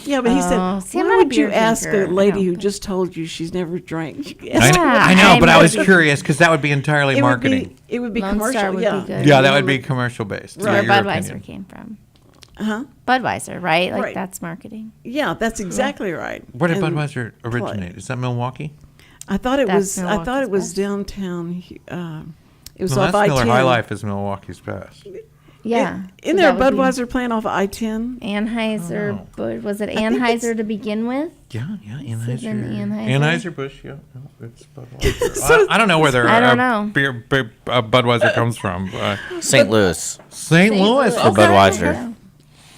Yeah, but he said, I'm why not a would you beer ask a drinker. lady who just told you she's never drank? I know, but I was curious because that would be entirely marketing. It would be Lone commercial. Star would be good. Yeah, that would be commercial based. Where Your Budweiser opinion. came from. Huh? Budweiser, right? Like Right. that's marketing. Yeah, that's exactly right. Where did And Budweiser originate? Is that Milwaukee? I thought it was. That's I thought it was Milwaukee's downtown. It was No, off that's I-10. Miller High Life is Milwaukee's best. Yeah. Isn't there a Budweiser plant off I-10? Anheuser, was it think it's- Anheuser to begin with? Yeah, Is it Anheuser. Anheuser? Anheuser-Busch, yeah. No, it's Budweiser. I don't know where their I don't know. beer Budweiser comes from. St. Louis St. Louis. for Budweiser.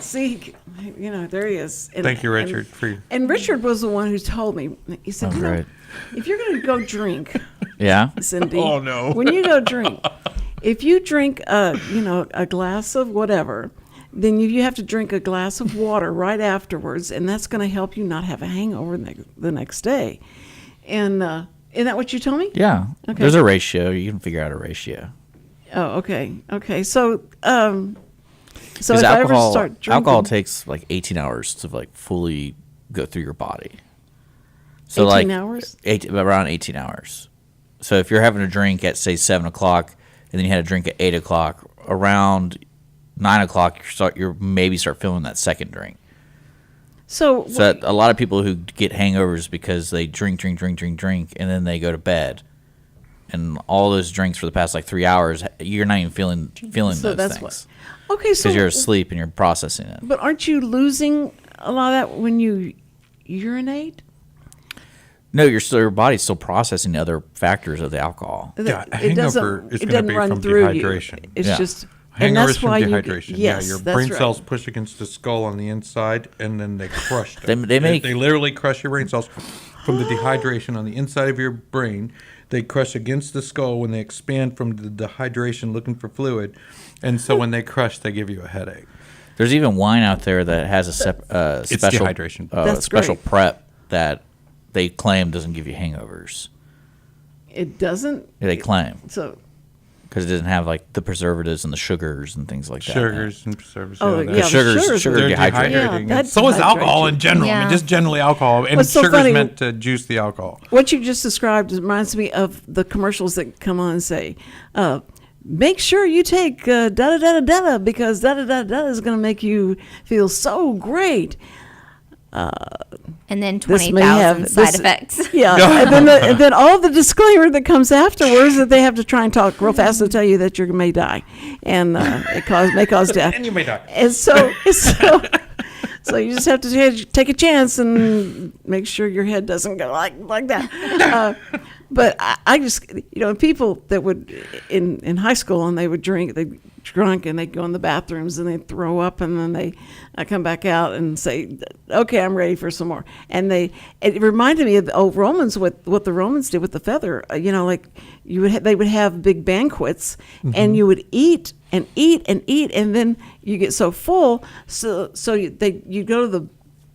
See, there he is. And, Thank you, Richard. And Richard was the one who told me. He said, great. if you're going to go drink, Yeah. Cindy. Oh, no. When you go drink, if you drink, a glass of whatever, then you have to drink a glass of water right afterwards, and that's going to help you not have a hangover the next day. And isn't that what you told me? Yeah. Okay. There's a ratio. You can figure out a ratio. Oh, okay. Okay. So if Because I ever start drinking, alcohol takes like 18 hours to like fully go through your body. So 18 like hours? around 18 hours. So if you're having a drink at say 7 o'clock, and then you had a drink at 8 o'clock, around 9 o'clock you maybe start feeling that second drink. So that a lot of people who get hangovers because they drink, and then they go to bed, and all those drinks for the past like 3 hours, you're not even feeling So those that's things. Okay, so Because you're asleep and you're processing it. but aren't you losing a lot of that when you urinate? No, your body's still processing other factors of the alcohol. Yeah, a It doesn't- hangover is it going doesn't to be run from through you. dehydration. It's Yeah. just and Hangover that's is from why dehydration. yes, your that's brain right. cells push against the skull on the inside, and then they crush them. They literally crush your brain cells from the dehydration on the inside of your brain. They crush against the skull when they expand from the dehydration, looking for fluid, and so when they crush, they give you a headache. There's even wine out there that has a special dehydration. That's special great. prep that they claim doesn't give you hangovers. It doesn't. They claim So because it doesn't have like the preservatives and the sugars and things like that. Sugars and preservatives. Oh, all that. yeah, the Sugar sugars They're dehydrating. Yeah, dehydrating. that And so is dehydrates alcohol you. in general. I Yeah. mean, just generally alcohol. And What's so sugar's funny- meant to juice the alcohol. what you just described reminds me of the commercials that come on and say, make sure you take da da da da da because da da da da is going to make you feel so great. And then This may have 20,000 side this- effects. Yeah, and then all the disclaimer that comes afterwards that they have to try and talk real fast to tell you that you may die, and it may cause death. And you may die. And so you just have to take a chance and make sure your head doesn't go like that. But I just, people that would in high school and they would drink, they drunk and they'd go in the bathrooms and they'd throw up and then they come back out and say, okay, I'm ready for some more. And it reminded me of the old Romans, what the Romans did with the feather. Like they would have big banquets and you would eat and eat and eat, and then you get so full, so you go to the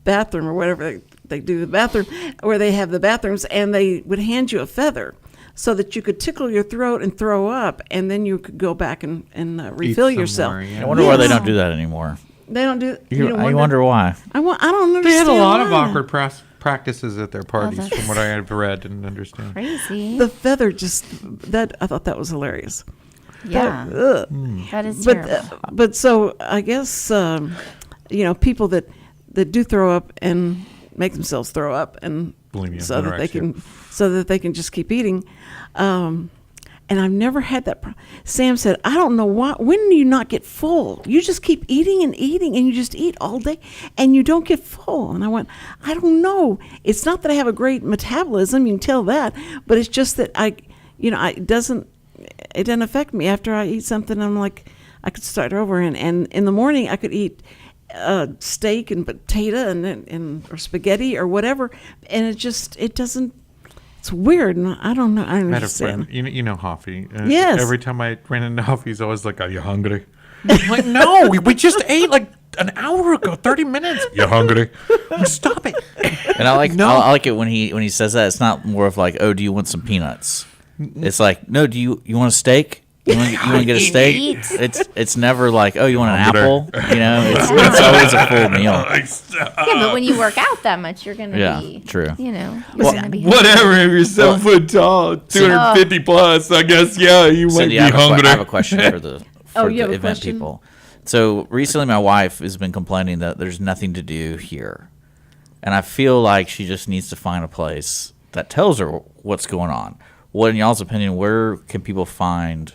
bathroom or whatever they do, the bathroom where they have the bathrooms, and they would hand you a feather so that you could tickle your throat and throw up, and then you could go back and refill some yourself. more, yeah. I wonder why they Yes. don't do that anymore. They don't do. I wonder why. I don't understand. They had a lot of why. awkward practices at their parties, that's- from what I have read and understand. Crazy. The feather I thought that was hilarious. yeah. Ugh. That is But terrible. but so I guess people that do throw up and make themselves throw up, and Bulimia, so that they anorexia. can just keep eating. And I've never had that. Sam said, I don't know why. When do you not get full? You just keep eating and eating, and you just eat all day, and you don't get full. And I went, I don't know. It's not that I have a great metabolism. You can tell that, but it's just that it doesn't affect me. After I eat something, I'm like, I could start over, and in the morning I could eat steak and potato and or spaghetti or whatever, and it doesn't. It's weird, and I don't know. I don't I had a friend, understand. you know Hoffy. Yes. Every time I ran into Hoffy, he's always like, "Are you hungry?" I'm like, no, we just ate like an hour ago, 30 minutes. You hungry? Stop it. And I like No. I like it when he says that. It's not more of like, oh, do you want some peanuts? It's like, no, do you want a steak? You want to get a steak? Eat. It's never like, oh, you want an Hungry. apple? It's always a full meal. Yeah, but when you work out that much, you're going to Yeah, be, true. gonna be Whatever, if you're 7 foot tall, 250 plus, I guess, yeah, you might Cindy, be I hungry. have a question for the you have a event question? people. So recently, my wife has been complaining that there's nothing to do here, and I feel like she just needs to find a place that tells her what's going on. What, in y'all's opinion, where can people find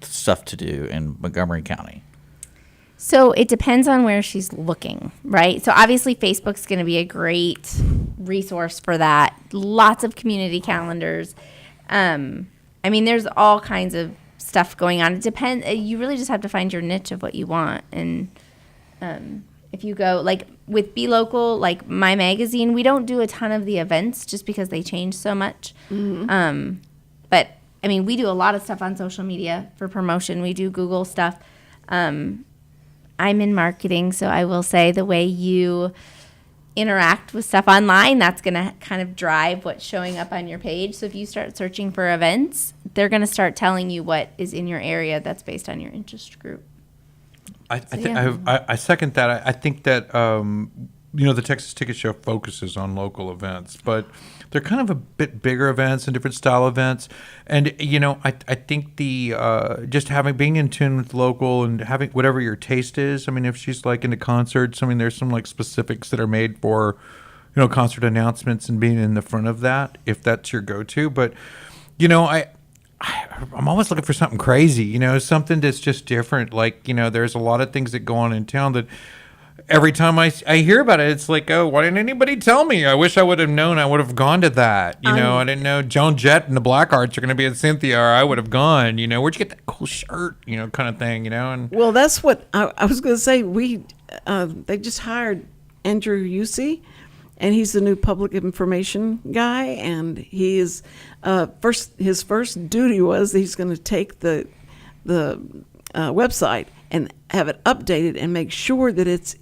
stuff to do in Montgomery County? So it depends on where she's looking, right? So obviously Facebook's going to be a great resource for that. Lots of community calendars. There's all kinds of stuff going on. It depends. You really just have to find your niche of what you want. And if you go like with Be Local, like my magazine, we don't do a ton of the events just because they change so much. But we do a lot of stuff on social media for promotion. We do Google stuff. I'm in marketing, so I will say the way you interact with stuff online, that's going to kind of drive what's showing up on your page. So if you start searching for events, they're going to start telling you what is in your area that's based on your interest group. I second that. I think that the Texas Ticket Show focuses on local events, but they're kind of a bit bigger events and different style events. And I think the just being in tune with local and having whatever your taste is. If she's like into concerts, there's some like specifics that are made for concert announcements and being in the front of that, if that's your go-to. But I'm always looking for something crazy, something that's just different. Like, there's a lot of things that go on in town that every time I hear about it, it's like, oh, why didn't anybody tell me? I wish I would have known. I would have gone to that. I didn't know Joan Jett and the Blackhearts are going to be at Cynthia, or I would have gone. Where'd you get that cool shirt? Kind of thing. And Well, that's what I was going to say. They just hired Andrew Yusey, and he's the new public information guy. And he is his first duty was he's going to take the website and have it updated and make sure that it's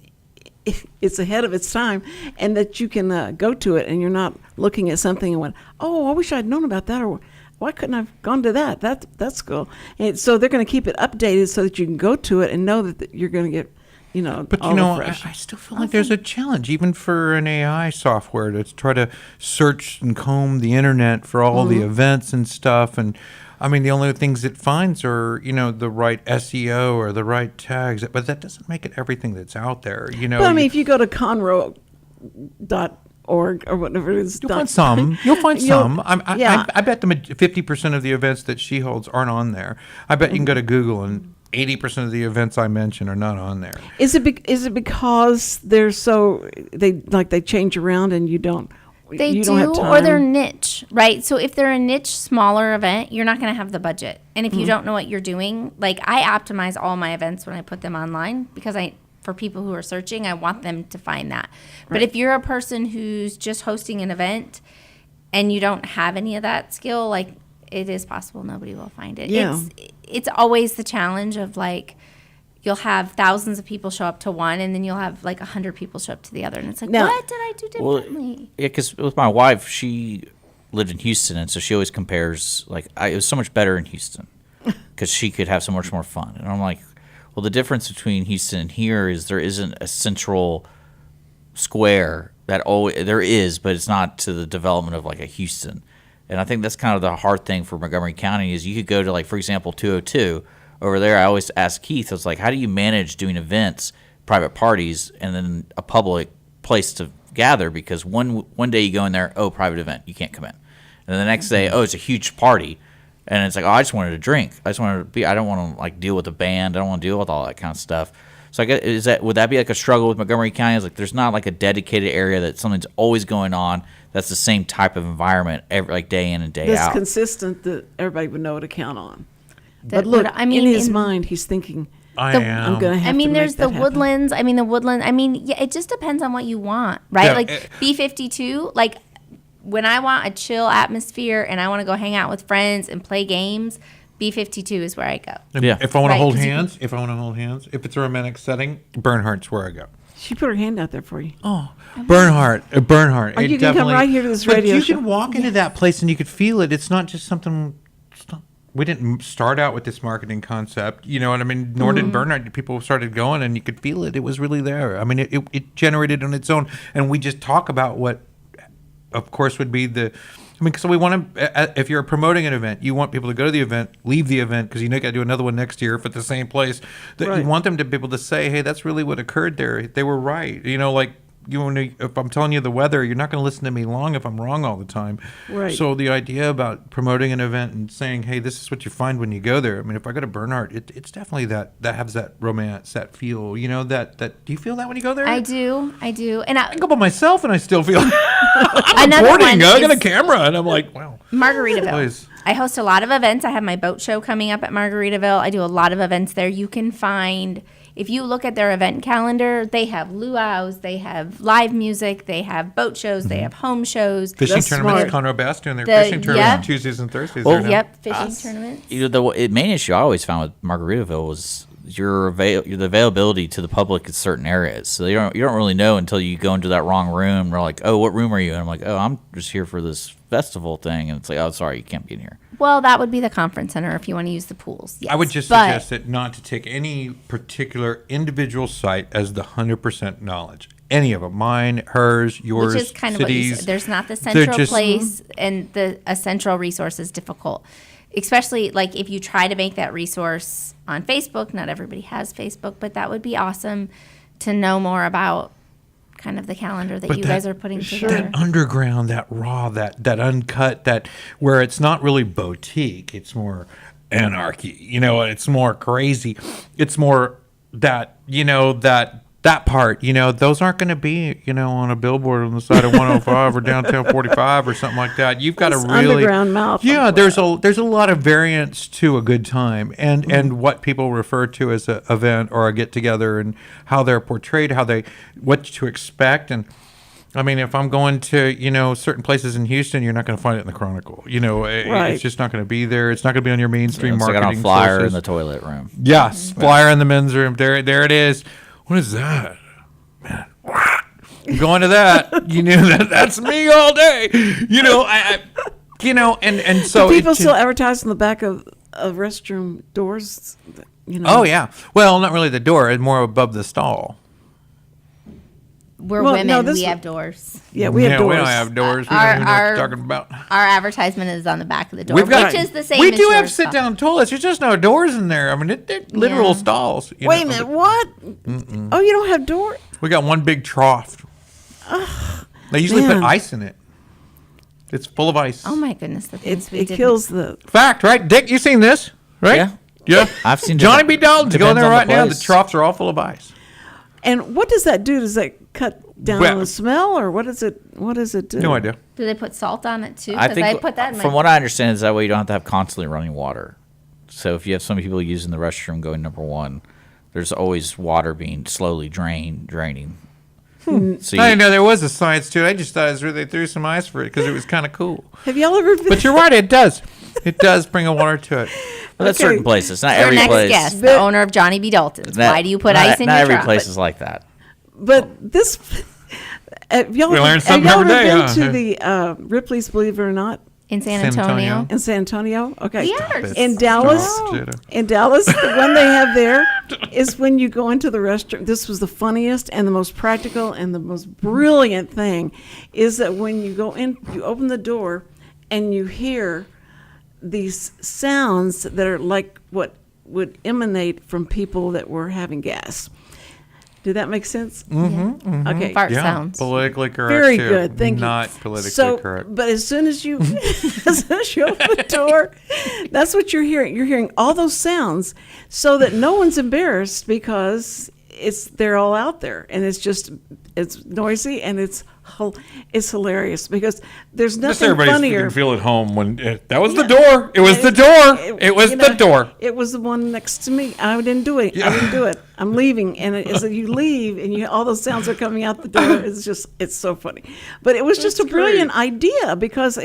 ahead of its time, and that you can go to it and you're not looking at something and went, oh, I wish I'd known about that, or why couldn't I have gone to that? That's cool. And so they're going to keep it updated so that you can go to it and know that you're going to get, But I still feel like there's a challenge, even for an AI software, to try to search and comb the internet for all the events and stuff. And I mean, the only things it finds are, the right SEO or the right tags, but that doesn't make it everything that's out there. But I mean, if you go to conroe.org or whatever it is, you'll find some. I bet 50% of the events that she holds aren't on there. I bet you can go to Google and 80% of the events I mention are not on there. Is it because they change around and you don't? They do, or they're niche, right? So if they're a niche, smaller event, you're not going to have the budget. And if you don't know what you're doing, like I optimize all my events when I put them online, because for people who are searching, I want them to find that. Right. But if you're a person who's just hosting an event and you don't have any of that skill, like it is possible nobody will find it. Yeah. It's always the challenge of like, you'll have thousands of people show up to one, and then you'll have like 100 people show up to the other. And it's like, what did I do differently? Well, yeah, because with my wife, she lived in Houston, and so she always compares, like, it was so much better in Houston because she could have so much more fun. And I'm like, well, the difference between Houston and here is there isn't a central square there is, but it's not to the development of like a Houston. And I think that's kind of the hard thing for Montgomery County is you could go to, like, for example, 202. Over there, I always ask Keith, I was like, how do you manage doing events, private parties, and then a public place to gather? Because one day you go in there, oh, private event, you can't come in. And then the next day, oh, it's a huge party. And it's like, oh, I just wanted to drink. I don't want to, like, deal with the band. I don't want to deal with all that kind of stuff. So I guess, would that be like a struggle with Montgomery County? It's like there's not like a dedicated area that something's always going on. That's the same type of environment like day in and day out. That's consistent that everybody would know to count on. But look, in his mind, he's thinking, I'm going to have to there's make the Woodlands. Yeah, it just depends on what you want, right? Yeah, like B52, like when I want a chill atmosphere and I want to go hang out with friends and play games, B52 is where I go. Yeah. If I want to hold hands, if it's a romantic setting, Bernhardt's where I go. She put her hand out there for you. Oh, Bernhard. Or you can come right here to this radio you show. can walk into that place and you could feel it. It's not just something. We didn't start out with this marketing concept, you know what I mean? Nor did Bernhard. People started going, and you could feel it. It was really there. I mean, it generated on its own, and we just talk about what, of course, would be so we want to. If you're promoting an event, you want people to go to the event, leave the event because you know you got to do another one next year if at the same place. You want them to be able to say, "Hey, that's really what occurred there. They were right." Like. If I'm telling you the weather, you're not going to listen to me long if I'm wrong all the time. Right. So the idea about promoting an event and saying, hey, this is what you find when you go there. I mean, if I go to Bernhard, it's definitely that has that romance, that feel, that do you feel that when you go there? I do. And I go by myself and I still feel I'm recording. I got a camera and I'm like, wow. Margaritaville. Please. I host a lot of events. I have my boat show coming up at Margaritaville. I do a lot of events there. You can find... If you look at their event calendar, they have luau's, they have live music, they have boat shows, they have home shows. Fishing tournaments, Conroe Bass doing their fishing tournaments Tuesdays and Thursdays. Fishing tournaments. The main issue I always found with Margaritaville was the availability to the public in certain areas. So you don't really know until you go into that wrong room. They're like, oh, what room are you in? I'm like, oh, I'm just here for this festival thing. And it's like, oh, sorry, you can't be in here. Well, that would be the conference center if you want to use the pools. Yes. I would just suggest that not to take any particular individual site as the 100% knowledge. Any of them, mine, hers, yours, which is kind cities. Of what you said. There's not the central place, and a central resource is difficult. Especially like if you try to make that resource on Facebook. Not everybody has Facebook, but that would be awesome to know more about kind of the calendar that But you that- guys are putting together. That underground, that raw, that uncut, that where it's not really boutique, it's more anarchy. It's more crazy. It's more that that part. Those aren't going to be on a billboard on the side of 105 or downtown 45 or something like that. You've got to This really underground mouth. Yeah, there's a lot of variance to a good time, and what people refer to as an event or a get together, and how they're portrayed, what to expect. And I mean, if I'm going to, certain places in Houston, you're not going to find it in the Chronicle. Right. It's just not going to be there. It's not going to be on your mainstream It's like marketing on a flyer sources. in the toilet room. Yes, flyer in the men's room. There it is. What is that? Man, I'm going to that. That's me all day. And so Do people still advertise on the back of restroom doors? Oh yeah. Well, not really the door. It's more above the stall. We're Well, women. no, this- we have doors. Yeah, we have doors. We don't have doors. We don't know what you're talking about. Our advertisement is on the back of the door, We've got- which is the same. We as do have yours, sit-down toilets. There's just no doors in there. I mean, they're literal Yeah. stalls. Wait a minute, what? Oh, you don't have door? We got one big trough. They usually man. put ice in it. It's full of ice. Oh my goodness, the things we It did. kills the. Fact, right? Dick, you seen this, right? Yeah. Yeah. I've seen Johnny different- B. Dalton's going depends there on the right now. The place. troughs are all full of ice. And what does that do? Does that cut down Well- on the smell, or what does it? What does it do? No idea. Do they put salt on it too? I Because think, I put that in from my. what I understand, is that way you don't have to have constantly running water. So if you have so many people using the restroom going number one, there's always water being slowly draining. So I didn't know there was a science to it. I just thought it was really threw some ice for it because it was kind of cool. Have y'all ever been? But you're right, it does. It does bring a water to it. Well, that's Okay. certain places, not Our every next place. guest, But- the owner of Johnny B. Dalton's. Why do you put ice in not your every trough? place is like that. But this. Have y'all, We learn have something y'all every ever day, been huh? to the Ripley's, believe it or not, In San San Antonio. Antonio. in San Antonio? Okay. Yes. In Dallas, Stop, Jada. in Dallas, the one they have there is when you go into the restroom. This was the funniest and the most practical and the most brilliant thing, is that when you go in, you open the door, and you hear these sounds that are like what would emanate from people that were having gas. Did that make sense? Mm-hmm. Okay. Fart Yeah, sounds. politically correct. Very too. good. Thank you. Not politically so, correct. But as soon as you as soon as you open the door, that's what you're hearing. You're hearing all those sounds, so that no one's embarrassed because they're all out there, and it's noisy and it's hilarious because there's Just nothing everybody funnier. can feel at home when that was the door. It was the door. It was the door. It was the one next to me. I didn't do it. I didn't do it. I'm leaving, and as you leave, and all those sounds are coming out the door. It's so funny. But it was just a brilliant idea because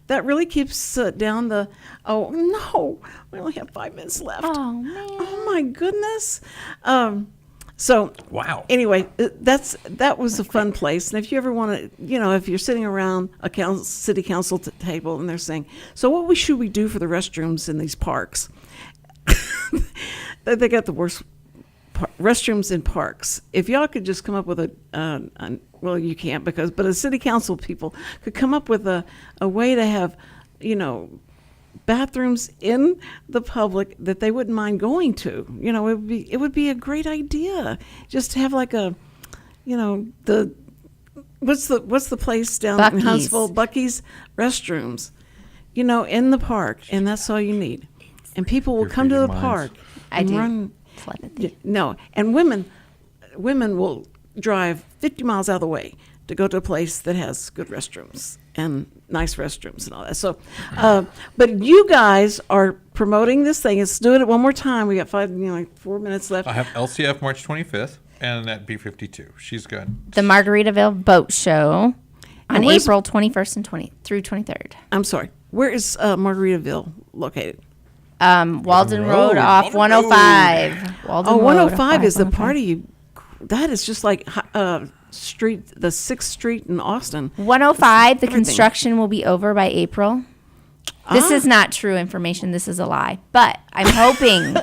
that really keeps down the. Oh no, we only have 5 minutes left. Oh man. Oh my goodness. So Wow. Anyway, that was a fun place, and if you ever want to, if you're sitting around a city council table and they're saying, "So what should we do for the restrooms in these parks?" They got the worst restrooms in parks. If y'all could just come up with well, you can't but a city council people could come up with a way to have, bathrooms in the public that they wouldn't mind going to. It would be a great idea. Just to have like a, the what's the place down in Buc-ee's. Huntsville? Buc-ee's restrooms, in the park, and that's all you need. And people will Your come to the freedom park. minds. I and do. run. Telepathy. No, and women will drive 50 miles out of the way to go to a place that has good restrooms and nice restrooms and all that. So, but you guys are promoting this thing. Let's do it one more time. We got 4 minutes left. I have LCF March 25th and that B52. She's good. The Margaritaville Boat Show on And where's- April 21st and through 23rd. I'm sorry. Where is Margaritaville located? Walden Road Road, off Walden 105. Walden Oh, Road 105 off is the 105. party. That is just like the 6th Street in Austin. 105, the Everything. construction will be over by April. This is not true information. This is a lie. But I'm hoping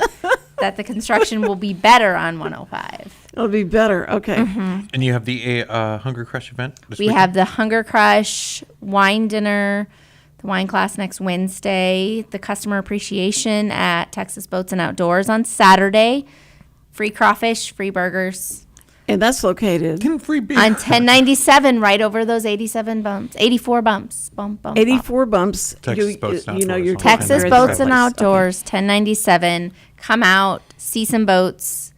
that the construction will be better on 105. It'll be better. Okay. And you have the Hunger Crush event this We weekend? have the Hunger Crush wine dinner, the wine class next Wednesday, the customer appreciation at Texas Boats and Outdoors on Saturday, free crawfish, free burgers. And that's located Getting free beer. On 1097, right over those 87 bumps, 84 bumps. Bump, bump, 84 bumps. Texas Boats and you know, Outdoors you're on talking Texas very Boats and place. Outdoors, 1097. Come out, see some boats,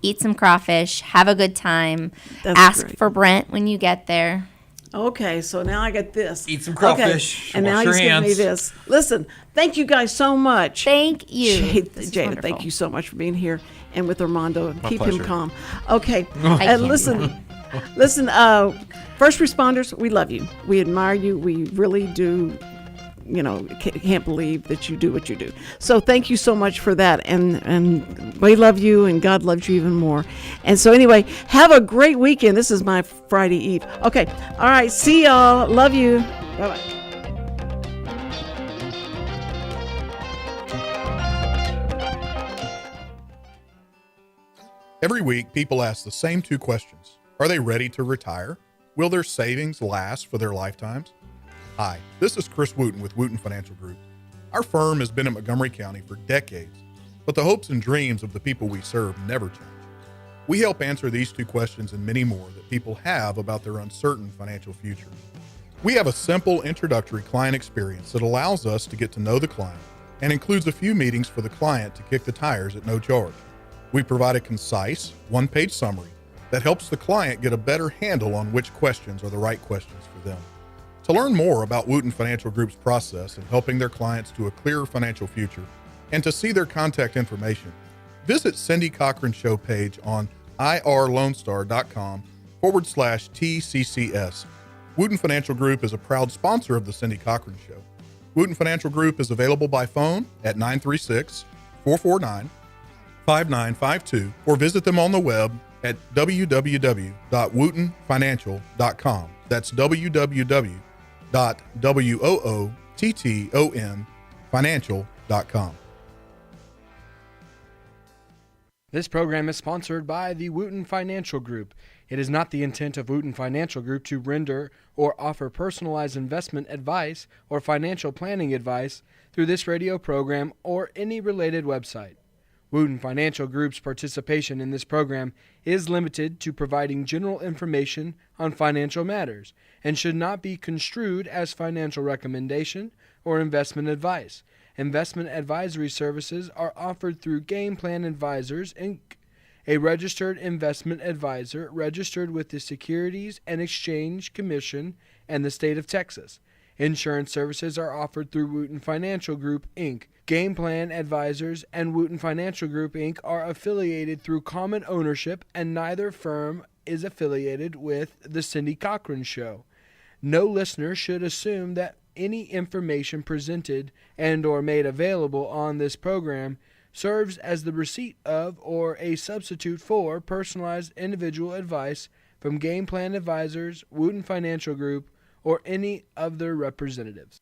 eat some crawfish, have a good time. That's Ask great. for Brent when you get there. Okay, so now I got this. Eat some crawfish, Okay. And now wash your he's giving me hands. this. Listen, thank you guys so much. Thank you. Jada, This is Jada, wonderful. thank you so much for being here and with Armando. Keep him pleasure. calm. Okay, Thank and you. listen, first responders, we love you. We admire you. We really do. You know, can't believe that you do what you do. So thank you so much for that, and we love you, and God loves you even more. And so anyway, have a great weekend. This is my Friday Eve. Okay, all right, see y'all. Love you. Bye bye. Every week, people ask the same two questions. Are they ready to retire? Will their savings last for their lifetimes? Hi, this is Chris Wootton with Wootton Financial Group. Our firm has been in Montgomery County for decades, but the hopes and dreams of the people we serve never change. We help answer these two questions and many more that people have about their uncertain financial future. We have a simple introductory client experience that allows us to get to know the client and includes a few meetings for the client to kick the tires at no charge. We provide a concise, one-page summary that helps the client get a better handle on which questions are the right questions for them. To learn more about Wootton Financial Group's process in helping their clients to a clearer financial future and to see their contact information, visit Cindy Cochran's show page on irlonestar.com/TCCS. Wootton Financial Group is a proud sponsor of the Cindy Cochran Show. Wootton Financial Group is available by phone at 936-449-5952 or visit them on the web at www.woottonfinancial.com. That's www.woottonfinancial.com. This program is sponsored by the Wootton Financial Group. It is not the intent of Wootton Financial Group to render or offer personalized investment advice or financial planning advice through this radio program or any related website. Wootton Financial Group's participation in this program is limited to providing general information on financial matters and should not be construed as financial recommendation or investment advice. Investment advisory services are offered through Game Plan Advisors, Inc., a registered investment advisor registered with the Securities and Exchange Commission and the state of Texas. Insurance services are offered through Wootton Financial Group, Inc. Game Plan Advisors and Wootton Financial Group, Inc. are affiliated through common ownership, and neither firm is affiliated with The Cindy Cochran Show. No listener should assume that any information presented and or made available on this program serves as the receipt of or a substitute for personalized individual advice from Game Plan Advisors, Wootton Financial Group, or any of their representatives.